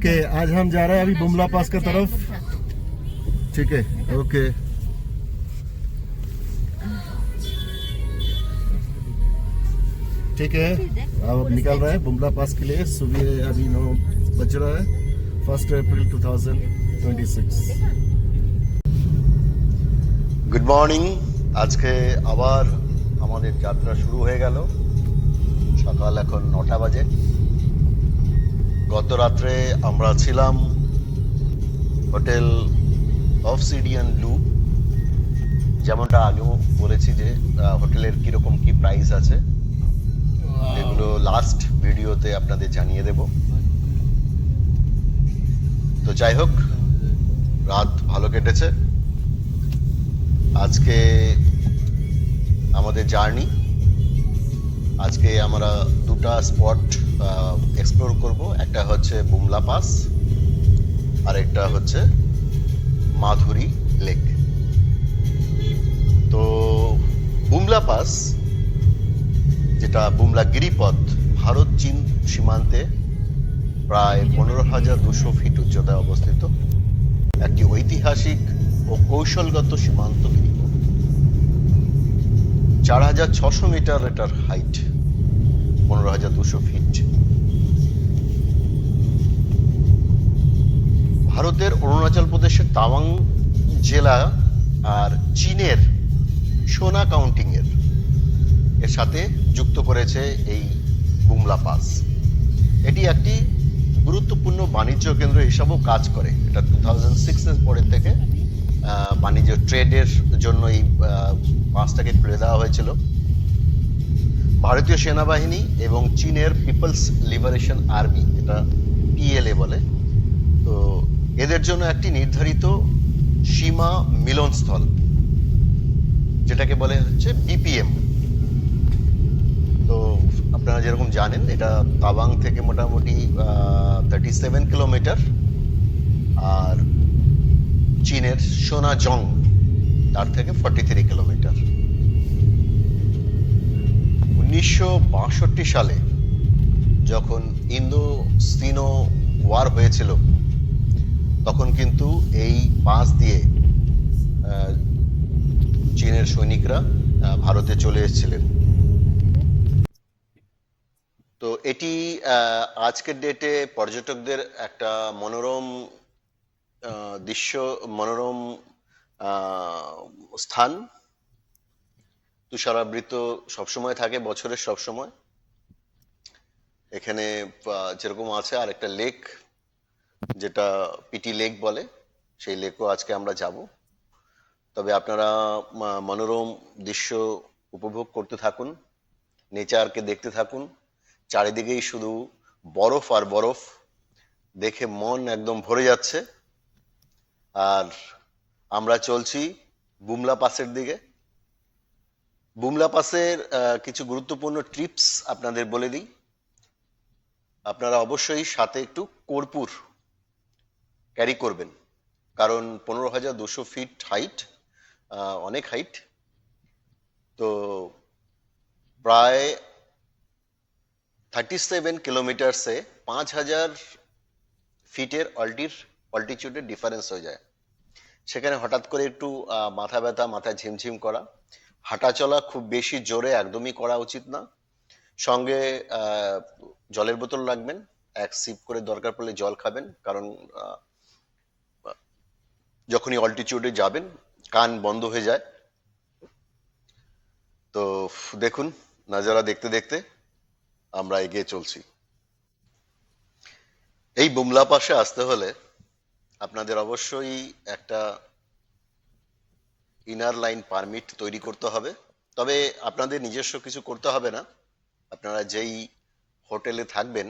Okay आज हम जा रहे हैं अभी बुमला पास की तरफ। ठीक है ओके। ठीक है अब निकल रहा है बुमला पास के लिए। सुबह अभी 9 बज रहा है। 1 अप्रैल 2026। Good morning. আজকে আবার আমাদের যাত্রা শুরু হয়ে গেল। সকাল এখন 9টা বাজে। গত রাত্রে আমরা ছিলাম হোটেল অবসিডিয়ান ব্লু। যেমনটা আগেও বলেছি যে হোটেলের কিরকম কি প্রাইস আছে এগুলো লাস্ট ভিডিওতে আপনাদের জানিয়ে দেব। তো যাই হোক, রাত ভালো কেটেছে। আজকে আমাদের জার্নি, আজকে আমরা দুটা স্পট এক্সপ্লোর করব। একটা হচ্ছে বুমলা পাস আর একটা হচ্ছে মাধুরী লেক। তো বুমলা পাস, যেটা বুমলা গিরিপথ, ভারত চীন সীমান্তে প্রায় 15,200 ফিট উচ্চতায় অবস্থিত একটি ঐতিহাসিক ও কৌশলগত সীমান্ত গিরিপথ। 4,600 মিটার এটার হাইট, 15,200 ফিট। ভারতের অরুণাচল প্রদেশের তাওয়াং জেলা আর চীনের সোনা কাউন্টিং এর সাথে যুক্ত করেছে এই বুমলা পাস। এটি একটি গুরুত্বপূর্ণ বাণিজ্য কেন্দ্র হিসাবেও কাজ করে। এটা 2006 এর পরের থেকে বাণিজ্য ট্রেডের জন্য এই পাসটাকে খুলে দেওয়া হয়েছিল। ভারতীয় সেনাবাহিনী এবং চীনের পিপলস লিবারেশন আর্মি, এটা পিএলএ বলে, তো এদের জন্য একটি নির্ধারিত সীমা মিলনস্থল, যেটাকে বলে হচ্ছে বিপিএম। তো আপনারা যেরকম জানেন, এটা তাওয়াং থেকে মোটামুটি 37 কিলোমিটার, আর চীনের সোনাজং তার থেকে 43 কিলোমিটার। 1962 সালে যখন ইন্দো সিনো ওয়ার হয়েছিল, তখন কিন্তু এই পাস দিয়ে চীনের সৈনিকরা ভারতে চলে এসেছিলেন। তো এটি আজকের ডেটে পর্যটকদের একটা মনোরম দৃশ্য, মনোরম স্থান। তুষারাবৃত সবসময় থাকে, বছরের সবসময়। এখানে যেরকম আছে আর একটা লেক, যেটা পিটি লেক বলে, সেই লেকও আজকে আমরা যাব। তবে আপনারা মনোরম দৃশ্য উপভোগ করতে থাকুন, নেচারকে দেখতে থাকুন। চারিদিকেই শুধু বরফ আর বরফ, দেখে মন একদম ভরে যাচ্ছে। আর আমরা চলছি বুমলা পাসের দিকে। বুমলা পাসের কিছু গুরুত্বপূর্ণ টিপস আপনাদের বলে দিই। আপনারা অবশ্যই সাথে একটু কর্পূর ক্যারি করবেন, কারণ 15,200 ফিট হাইট, অনেক হাইট। তো প্রায় 37 কিলোমিটারসে 5,000 ফিটের অল্টিটিউডের ডিফারেন্স হয়ে যায়। সেখানে হঠাৎ করে একটু মাথা ব্যথা, মাথা ঝিমঝিম করা, হাঁটা চলা খুব বেশি জোরে একদমই করা উচিত না। সঙ্গে জলের বোতল রাখবেন, এক সিপ করে দরকার পড়লে জল খাবেন, কারণ যখনই অল্টিটিউডে যাবেন কান বন্ধ হয়ে যায়। তো দেখুন, নাজারা দেখতে দেখতে আমরা এগিয়ে চলছি। এই বুমলা পাশে আসতে হলে আপনাদের অবশ্যই একটা ইনার লাইন পারমিট তৈরি করতে হবে। তবে আপনাদের নিজস্ব কিছু করতে হবে না। আপনারা যেই হোটেলে থাকবেন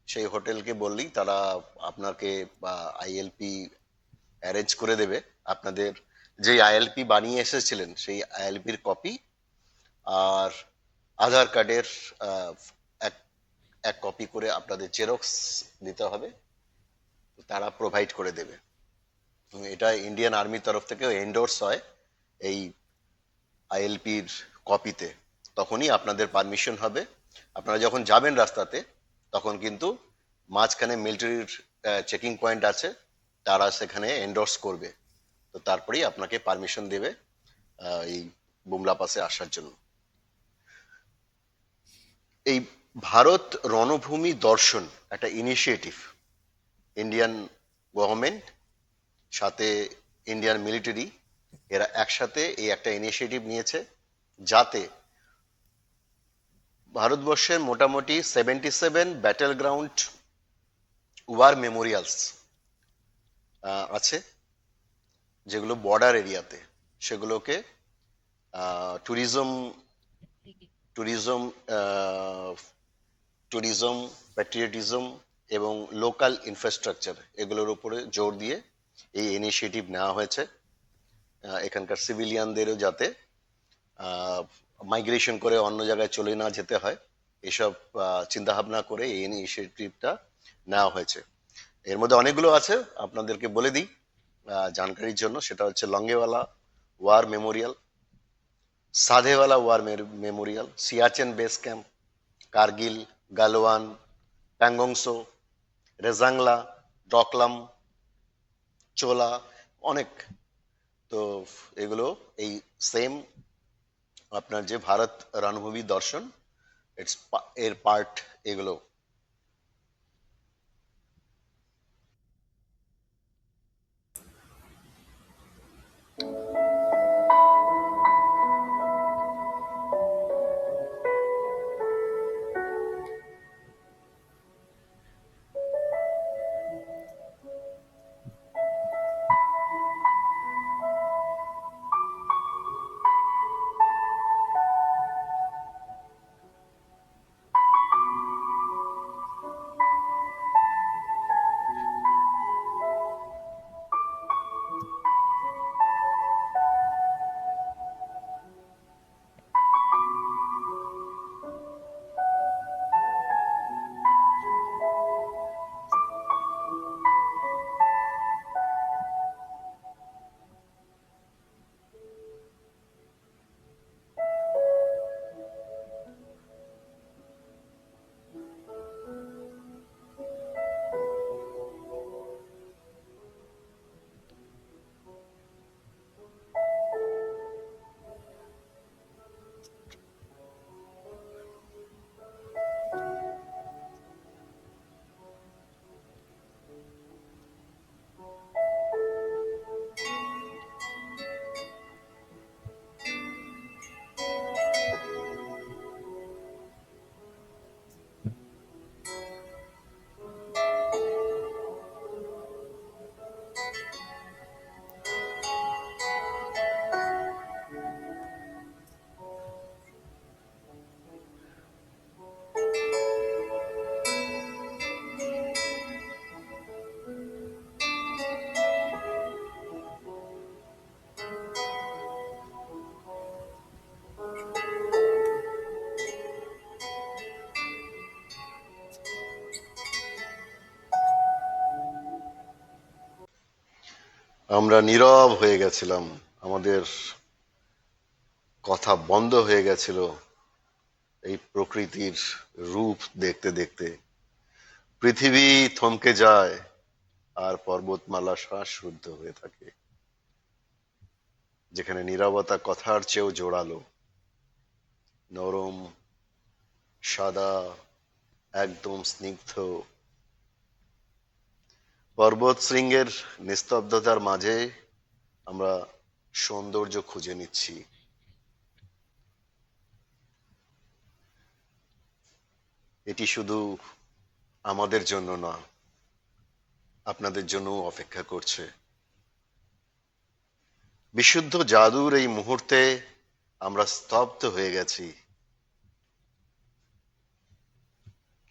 সেই হোটেলকে বললেই তারা আপনাকে আইএলপি অ্যারেঞ্জ করে দেবে। আপনাদের যেই আইএলপি বানিয়ে এসেছিলেন সেই আইএলপির কপি আর আধার কার্ডের এক কপি করে আপনাদের জেরক্স দিতে হবে, তারা প্রোভাইড করে দেবে। এটা ইন্ডিয়ান আর্মির তরফ থেকে এন্ডোর্স হয় এই আইএলপির কপিতে। তখনই আপনাদের পারমিশন হবে। আপনারা যখন যাবেন রাস্তাতে, তখন কিন্তু মাঝখানে মিলিটারির চেকিং পয়েন্ট আছে, তারা সেখানে এন্ডোর্স করবে, তো তারপরেই আপনাকে পারমিশন দেবে এই বুমলা পাসে আসার জন্য। এই ভারত রণভূমি দর্শন একটা ইনিশিয়েটিভ, ইন্ডিয়ান গভর্নমেন্ট সাথে ইন্ডিয়ান মিলিটারি, এরা একসাথে এই একটা ইনিশিয়েটিভ নিয়েছে, যাতে ভারতবর্ষের মোটামুটি 77 ব্যাটেল গ্রাউন্ড ওয়ার মেমোরিয়ালস আছে, যেগুলো বর্ডার এরিয়াতে, সেগুলোকে ট্যুরিজম ট্যুরিজম ট্যুরিজম প্যাট্রিয়টিজম এবং লোকাল ইনফ্রাস্ট্রাকচার, এগুলোর উপরে জোর দিয়ে এই ইনিশিয়েটিভ নেওয়া হয়েছে। এখানকার সিভিলিয়ানদেরও যাতে মাইগ্রেশন করে অন্য জায়গায় চলে না যেতে হয়, এসব চিন্তা ভাবনা করে এই ইনিশিয়েটিভটা নেওয়া হয়েছে। এর মধ্যে অনেকগুলো আছে, আপনাদেরকে বলে দিই জানকারির জন্য। সেটা হচ্ছে Longewala war memorial, Sadhewala war memorial, Siachen base camp, Kargil, Galwan, Pangong Tso, Rezang La, Doklam, Cho La, অনেক। তো এগুলো এই সেম আপনার যে ভারত রণভূমি দর্শন, এর পার্ট এগুলো। আমরা নীরব হয়ে গেছিলাম, আমাদের কথা বন্ধ হয়ে গেছিল এই প্রকৃতির রূপ দেখতে দেখতে। পৃথিবী থমকে যায় আর পর্বতমালা শ্বাসরুদ্ধ হয়ে থাকে, যেখানে নীরবতা কথার চেয়েও জোরালো, নরম, সাদা, একদম স্নিগ্ধ। পর্বত শৃঙ্গের নিস্তব্ধতার মাঝে আমরা সৌন্দর্য খুঁজে নিচ্ছি। এটি শুধু আমাদের জন্য না, আপনাদের জন্য অপেক্ষা করছে। বিশুদ্ধ জাদুর এই মুহূর্তে আমরা স্তব্ধ হয়ে গেছি।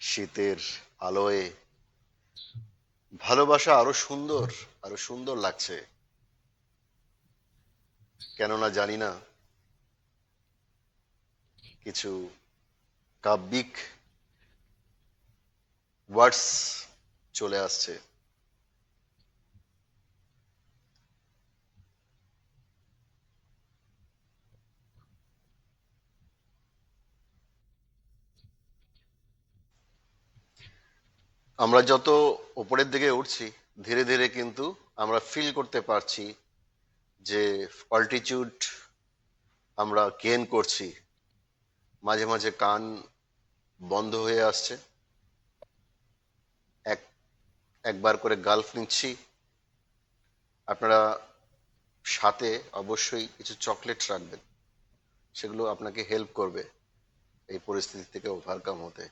শীতের আলোয় ভালোবাসা আরো সুন্দর লাগছে। কেননা জানি না, কিছু কাব্যিক ওয়ার্ডস চলে আসছে। আমরা যত উপরের দিকে উঠছি ধীরে ধীরে কিন্তু আমরা ফিল করতে পারছি যে অল্টিটিউড আমরা গেইন করছি। মাঝে মাঝে কান বন্ধ হয়ে আসছে, এক একবার করে গালফ নিচ্ছি। আপনারা সাথে অবশ্যই কিছু চকলেট রাখবেন, সেগুলো আপনাকে হেল্প করবে এই পরিস্থিতি থেকে ওভারকাম হতে।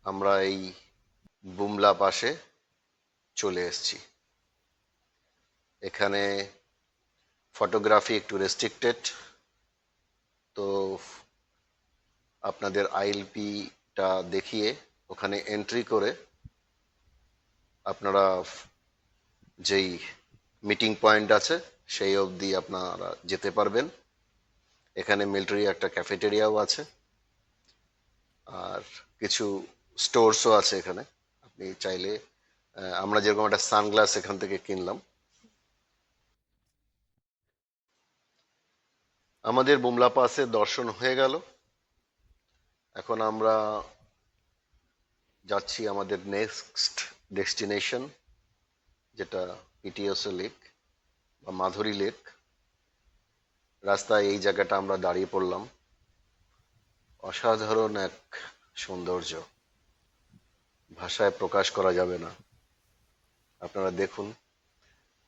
আমরা এই বুমলা পাশে চলে এসেছি। এখানে ফটোগ্রাফি একটু রেস্ট্রিক্টেড, তো আপনাদের আইএলপিটা দেখিয়ে ওখানে এন্ট্রি করে আপনারা যেই মিটিং পয়েন্ট আছে সেই অবধি আপনারা যেতে পারবেন। এখানে মিলিটারি একটা ক্যাফেটেরিয়াও আছে, আর কিছু স্টোরসও আছে এখানে। আপনি চাইলে আমরা যেরকম একটা সানগ্লাস এখান থেকে কিনলাম। আমাদের বুমলা পাসের দর্শন হয়ে গেল। এখন আমরা যাচ্ছি আমাদের নেক্সট ডেস্টিনেশন, যেটা পিটিওসি লেক বা মাধুরী লেক। রাস্তায় এই জায়গাটা আমরা দাঁড়িয়ে পড়লাম। অসাধারণ এক সৌন্দর্য, ভাষায় প্রকাশ করা যাবে না। আপনারা দেখুন,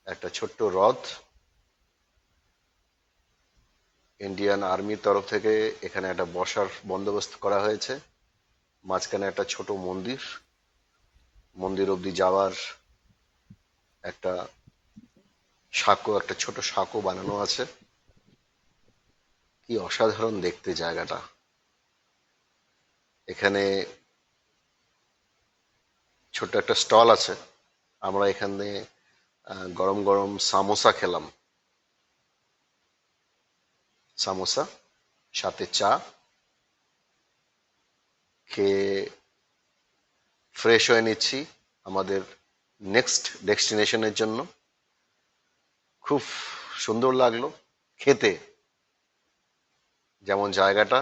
একটা ছোট্ট হ্রদ, ইন্ডিয়ান আর্মির তরফ থেকে এখানে একটা বসার বন্দোবস্ত করা হয়েছে। মাঝখানে একটা ছোট মন্দির, মন্দির অবধি যাওয়ার একটা সাঁকো, একটা ছোট সাঁকো বানানো আছে। কি অসাধারণ দেখতে জায়গাটা। এখানে ছোট্ট একটা স্টল আছে, আমরা এখানে গরম গরম সামোসা খেলাম। সামোসা সাথে চা খেয়ে ফ্রেশ হয়ে নিচ্ছি আমাদের নেক্সট ডেস্টিনেশনের জন্য। খুব সুন্দর লাগলো খেতে, যেমন জায়গাটা।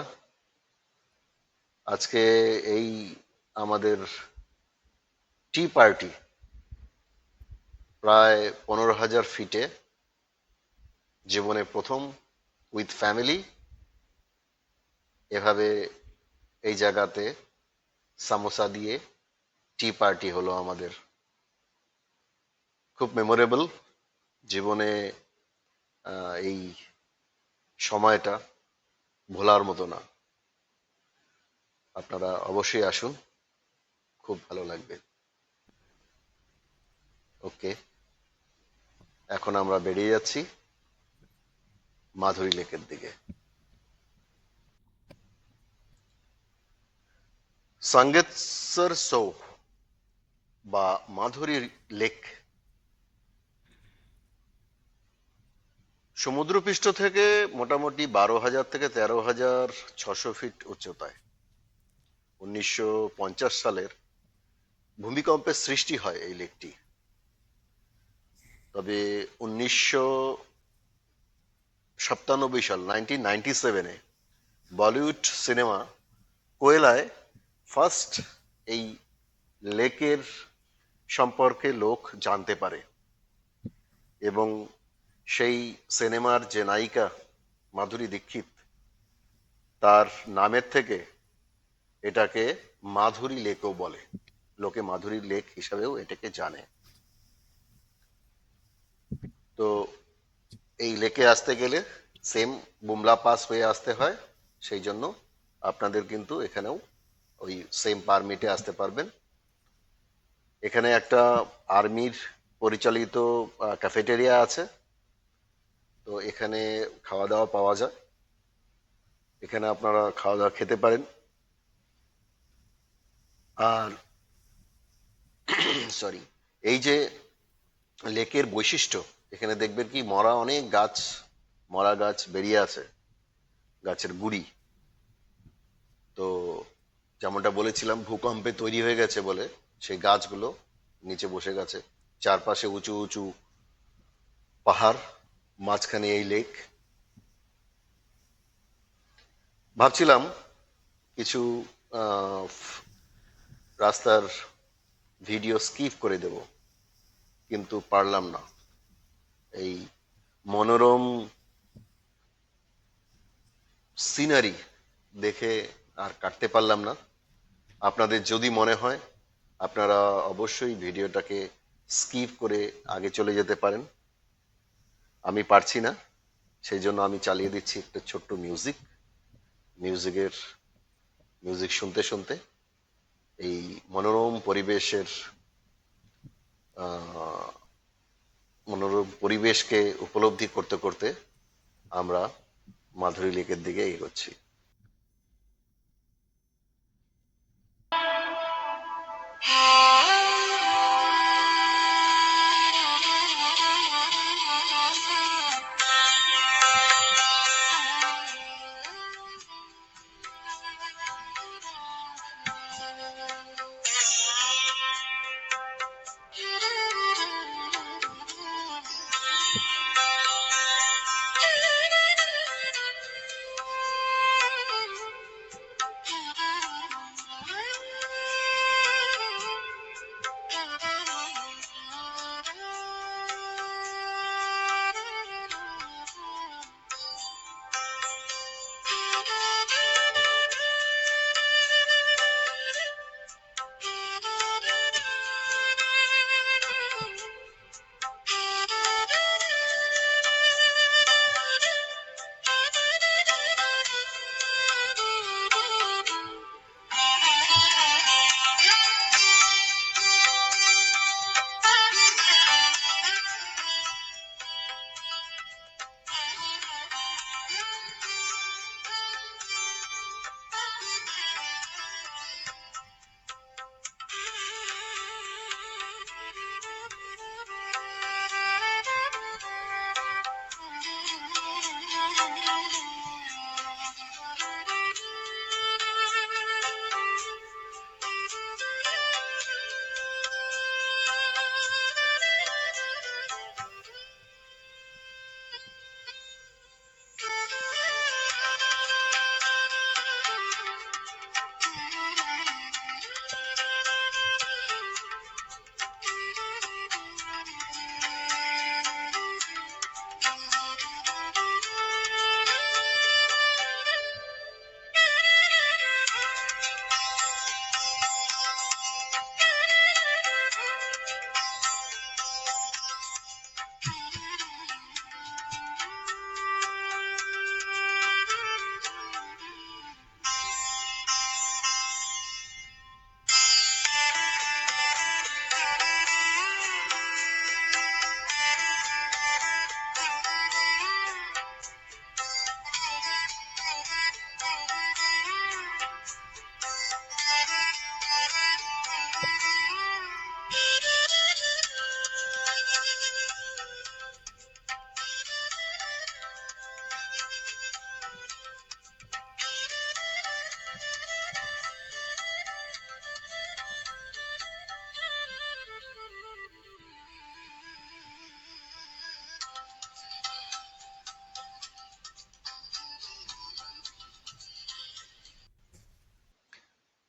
আজকে এই আমাদের টি পার্টি প্রায় 15,000 ফিটে, জীবনে প্রথম উইথ ফ্যামিলি এভাবে এই জায়গাতে সামোসা দিয়ে টি পার্টি হলো আমাদের। খুব মেমোরেবল জীবনে, এই সময়টা ভোলার মতো না। আপনারা অবশ্যই আসুন, খুব ভালো লাগবে। ওকে, এখন আমরা বেরিয়ে যাচ্ছি মাধুরী লেকের দিকে। সাঙ্গেতসর সো বা মাধুরী লেক সমুদ্রপৃষ্ঠ থেকে মোটামুটি 12,000 থেকে 13,600 ফিট উচ্চতায়। 1950 সালের ভূমিকম্পের সৃষ্টি হয় এই লেকটি। তবে 1997 সাল 1997-এ বলিউড সিনেমা কোয়েলায় ফার্স্ট এই লেকের সম্পর্কে লোক জানতে পারে, এবং সেই সিনেমার যে নায়িকা মাধুরী দীক্ষিত, তার নামের থেকে এটাকে মাধুরী লেকও বলে। লোকে মাধুরী লেক হিসাবেও এটাকে জানে। তো এই লেকে আসতে গেলে সেম বুমলা পাস হয়ে আসতে হয়, সেই জন্য আপনাদের কিন্তু এখানেও ওই সেম পারমিটে আসতে পারবেন। এখানে একটা আর্মির পরিচালিত ক্যাফেটেরিয়া আছে, তো এখানে খাওয়া দাওয়া পাওয়া যায়। এখানে আপনারা খাওয়া দাওয়া খেতে পারেন। আর সরি, এই যে লেকের বৈশিষ্ট্য, এখানে দেখবেন কি অনেক গাছ, মরা গাছ বেরিয়ে আছে, গাছের গুড়ি। তো যেমনটা বলেছিলাম, ভূকম্পে তৈরি হয়ে গেছে বলে সেই গাছগুলো নিচে বসে গেছে। চারপাশে উঁচু উঁচু পাহাড়, মাঝখানে এই লেক। ভাবছিলাম কিছু রাস্তার ভিডিও স্কিপ করে দেব, কিন্তু পারলাম না। এই মনোরম সিনারি দেখে আর কাটতে পারলাম না। আপনাদের যদি মনে হয়, আপনারা অবশ্যই ভিডিওটাকে স্কিপ করে আগে চলে যেতে পারেন। আমি পারছি না, সেই জন্য আমি চালিয়ে দিচ্ছি একটা ছোট্ট মিউজিকের মিউজিক শুনতে শুনতে এই মনোরম পরিবেশের আহ, মনোরম পরিবেশকে উপলব্ধি করতে করতে আমরা মাধুরী লেকের দিকে এগোচ্ছি।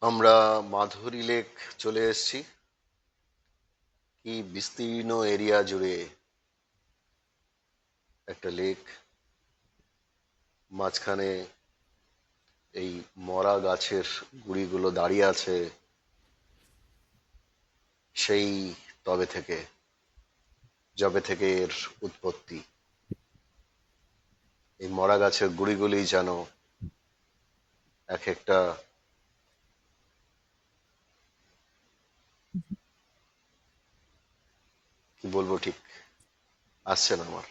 আমরা মাধুরী লেক চলে এসেছি। কি বিস্তীর্ণ এরিয়া জুড়ে একটা লেক, মাঝখানে এই মরা গাছের গুড়িগুলো দাঁড়িয়ে আছে সেই তবে থেকে, যবে থেকে এর উৎপত্তি। এই মরা গাছের গুড়িগুলি যেন এক একটা কি বলবো, ঠিক আসছে না আমার।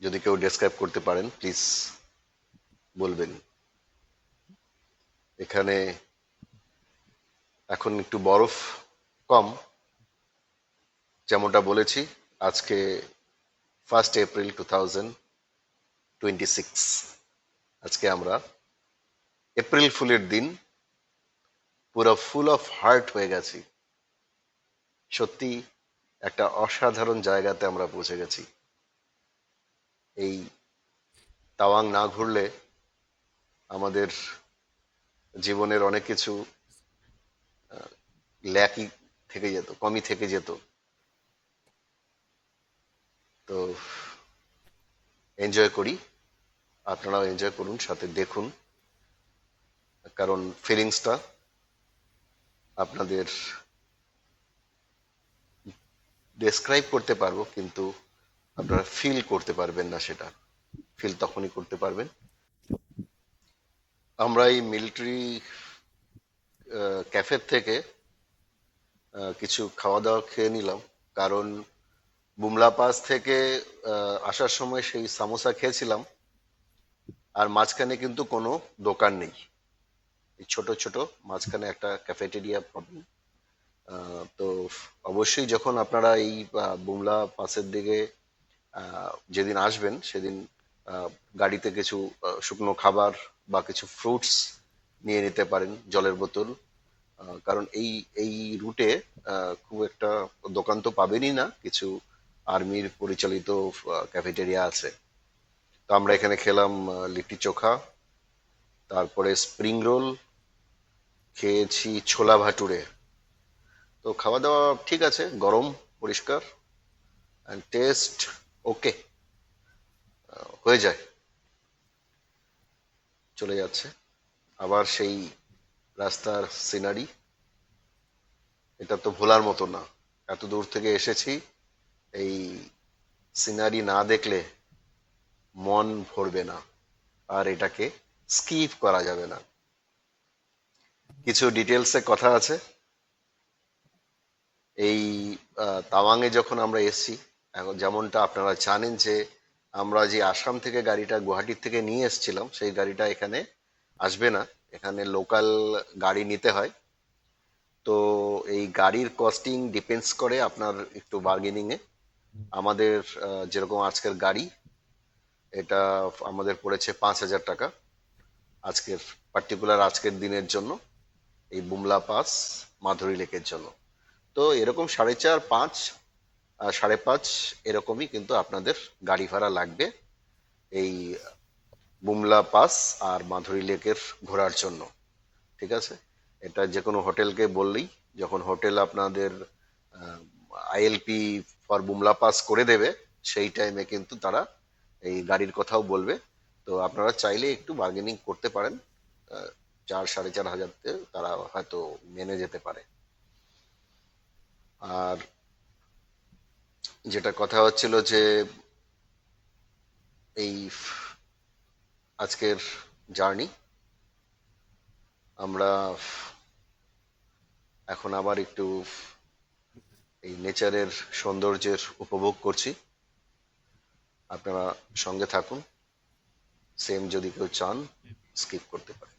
যদি কেউ ডেসক্রাইব করতে পারেন প্লিজ বলবেন। এখানে এখন একটু বরফ কম, যেমনটা বলেছি। আজকে 1 এপ্রিল 2026, আজকে আমরা এপ্রিল ফুলের দিন পুরো ফুল অফ হার্ট হয়ে গেছি। সত্যি একটা অসাধারণ জায়গাতে আমরা পৌঁছে গেছি। এই তাওয়াং না ঘুরলে আমাদের জীবনের অনেক কিছু ল্যাকই থেকে যেত, কমই থেকে যেত। তো এনজয় করি, আপনারাও এনজয় করুন, সাথে দেখুন, কারণ ফিলিংসটা আপনাদের ডেসক্রাইব করতে পারবো, কিন্তু আপনারা ফিল করতে পারবেন না। সেটা ফিল তখনই করতে পারবেন। আমরা এই মিলিটারি ক্যাফের থেকে কিছু খাওয়া দাওয়া খেয়ে নিলাম, কারণ বুমলা পাস থেকে আসার সময় সেই সামোসা খেয়েছিলাম, আর মাঝখানে কিন্তু কোনো দোকান নেই। এই ছোট ছোট মাঝখানে একটা ক্যাফেটেরিয়া পাবেন। তো অবশ্যই যখন আপনারা এই বুমলা পাসের দিকে যেদিন আসবেন সেদিন গাড়িতে কিছু শুকনো খাবার বা কিছু ফ্রুটস নিয়ে নিতে পারেন, জলের বোতল। কারণ এই এই রুটে খুব একটা দোকান তো পাবেনই না, কিছু আর্মির পরিচালিত ক্যাফেটেরিয়া আছে। তো আমরা এখানে খেলাম লিট্টি চোখা, তারপরে স্প্রিং রোল, খেয়েছি ছোলা ভাটুরে। তো খাওয়া দাওয়া ঠিক আছে, গরম, পরিষ্কার, অ্যান্ড টেস্ট ওকে, হয়ে যায়, চলে যাচ্ছে। আবার সেই রাস্তার সিনারি, এটা তো ভোলার মতো না। এত দূর থেকে এসেছি, এই সিনারি না দেখলে মন ভরবে না, আর এটাকে স্কিপ করা যাবে না। কিছু ডিটেলসে কথা আছে। এই তাওয়াংয়ে যখন আমরা এসছি, এখন যেমনটা আপনারা জানেন যে আমরা যে আসাম থেকে গাড়িটা গুয়াহাটির থেকে নিয়ে এসেছিলাম, সেই গাড়িটা এখানে আসবে না, এখানে লোকাল গাড়ি নিতে হয়। তো এই গাড়ির কস্টিং ডিপেন্ডস করে আপনার একটু বার্গেনিং এ। আমাদের যেরকম আজকের গাড়ি, এটা আমাদের পড়েছে 5,000 টাকা আজকের, পার্টিকুলার আজকের দিনের জন্য, এই বুমলা পাস মাধুরী লেকের জন্য। তো এরকম 4.5, 5, 5.5 এরকমই কিন্তু আপনাদের গাড়ি ভাড়া লাগবে এই বুমলা পাস আর মাধুরী লেকের ঘোরার জন্য। ঠিক আছে, এটা যে কোনো হোটেলকে বললেই, যখন হোটেল আপনাদের আইএলপি ফর বুমলা পাস করে দেবে, সেই টাইমে কিন্তু তারা এই গাড়ির কথাও বলবে। তো আপনারা চাইলে একটু বার্গেনিং করতে পারেন, 4-4.5 হাজারতে তারা হয়তো মেনে যেতে পারে। আর যেটা কথা হচ্ছিল যে এই আজকের জার্নি, আমরা এখন আবার একটু এই নেচারের সৌন্দর্যের উপভোগ করছি। আপনারা সঙ্গে থাকুন, সেম যদি কেউ চান স্কিপ করতে পারেন।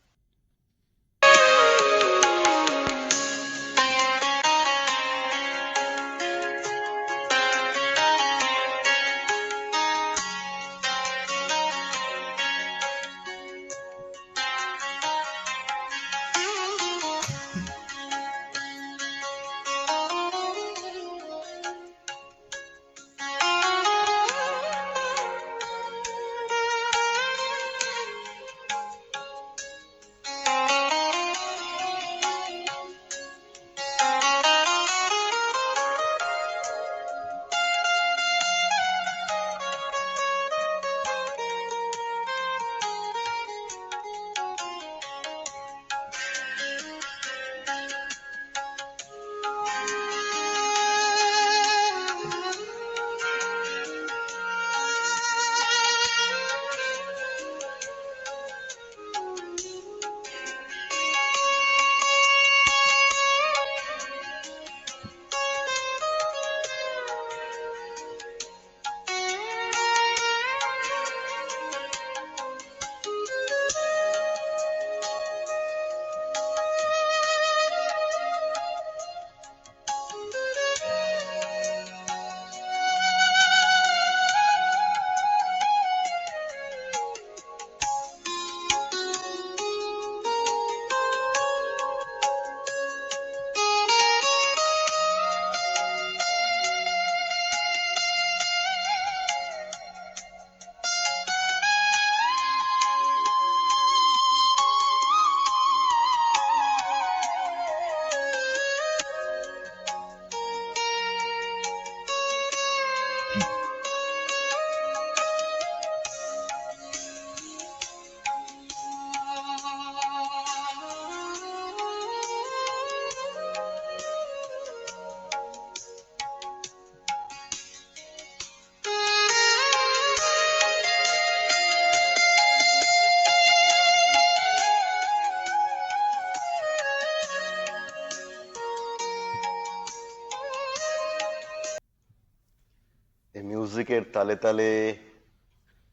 মিউজিকের তালে তালে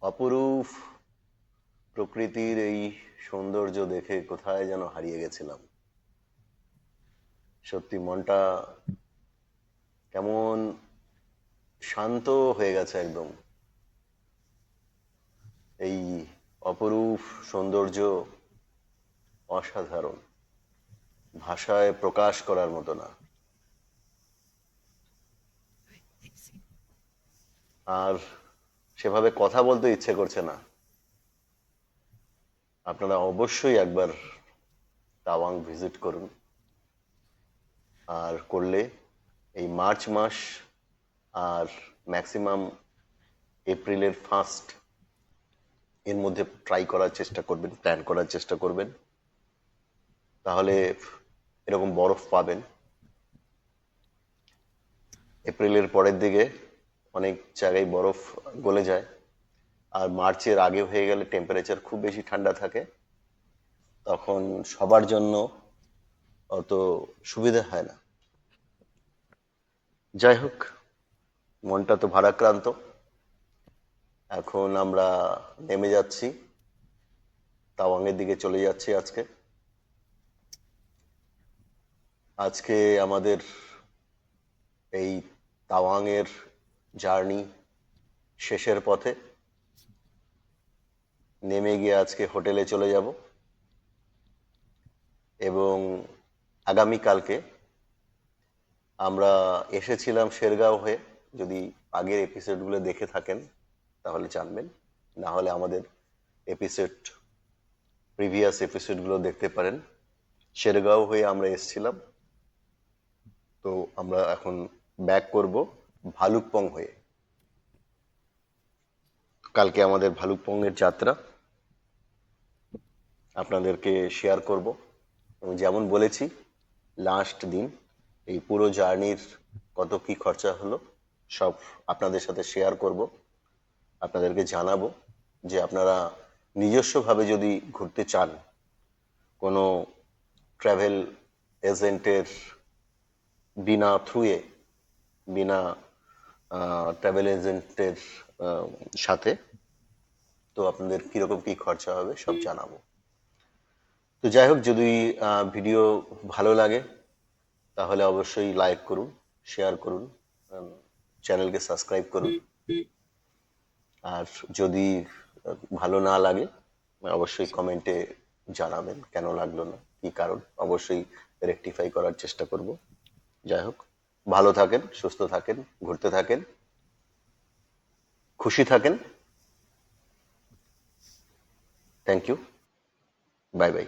অপরূপ প্রকৃতির এই সৌন্দর্য দেখে কোথায় যেন হারিয়ে গেছিলাম। সত্যি মনটা কেমন শান্ত হয়ে গেছে একদম। এই অপরূপ সৌন্দর্য অসাধারণ, ভাষায় প্রকাশ করার মতো না। আর সেভাবে কথা বলতে ইচ্ছে করছে না। আপনারা অবশ্যই একবার তাওয়াং ভিজিট করুন, আর করলে এই মার্চ মাস আর ম্যাক্সিমাম এপ্রিলের ফার্স্ট এর মধ্যে ট্রাই করার চেষ্টা করবেন, প্ল্যান করার চেষ্টা করবেন। তাহলে এরকম বরফ পাবেন। এপ্রিলের পরের দিকে অনেক জায়গায় বরফ গলে যায়, আর মার্চের আগে হয়ে গেলে টেম্পারেচার খুব বেশি ঠান্ডা থাকে, তখন সবার জন্য অত সুবিধা হয় না। যাই হোক, মনটা তো ভারাক্রান্ত। এখন আমরা নেমে যাচ্ছি, তাওয়াংয়ের দিকে চলে যাচ্ছি। আজকে আমাদের এই তাওয়াংয়ের জার্নি শেষের পথে। নেমে গিয়ে আজকে হোটেলে চলে যাব, এবং আগামীকালকে আমরা এসেছিলাম শেরগাঁও হয়ে। যদি আগের এপিসোডগুলো দেখে থাকেন তাহলে জানবেন, না হলে আমাদের প্রিভিয়াস এপিসোডগুলো দেখতে পারেন। শেরগাঁও হয়ে আমরা এসেছিলাম, তো আমরা এখন ব্যাক করব ভালুকপং হয়ে। কালকে আমাদের ভালুকপংয়ের যাত্রা আপনাদেরকে শেয়ার করব, এবং যেমন বলেছি লাস্ট দিন, এই পুরো জার্নির কত কি খরচা হলো সব আপনাদের সাথে শেয়ার করব। আপনাদেরকে জানাবো যে আপনারা নিজস্বভাবে যদি ঘুরতে চান, কোনো ট্রাভেল এজেন্টের বিনা ট্রাভেল এজেন্টের সাথে, তো আপনাদের কিরকম কি খরচা হবে সব জানাবো। তো যাই হোক, যদি ভিডিও ভালো লাগে তাহলে অবশ্যই লাইক করুন, শেয়ার করুন, চ্যানেলকে সাবস্ক্রাইব করুন। আর যদি ভালো না লাগে অবশ্যই কমেন্টে জানাবেন কেন লাগলো না, কি কারণ, অবশ্যই রেকটিফাই করার চেষ্টা করব। যাই হোক, ভালো থাকেন, সুস্থ থাকেন, ঘুরতে থাকেন, খুশি থাকেন। Thank you, bye by.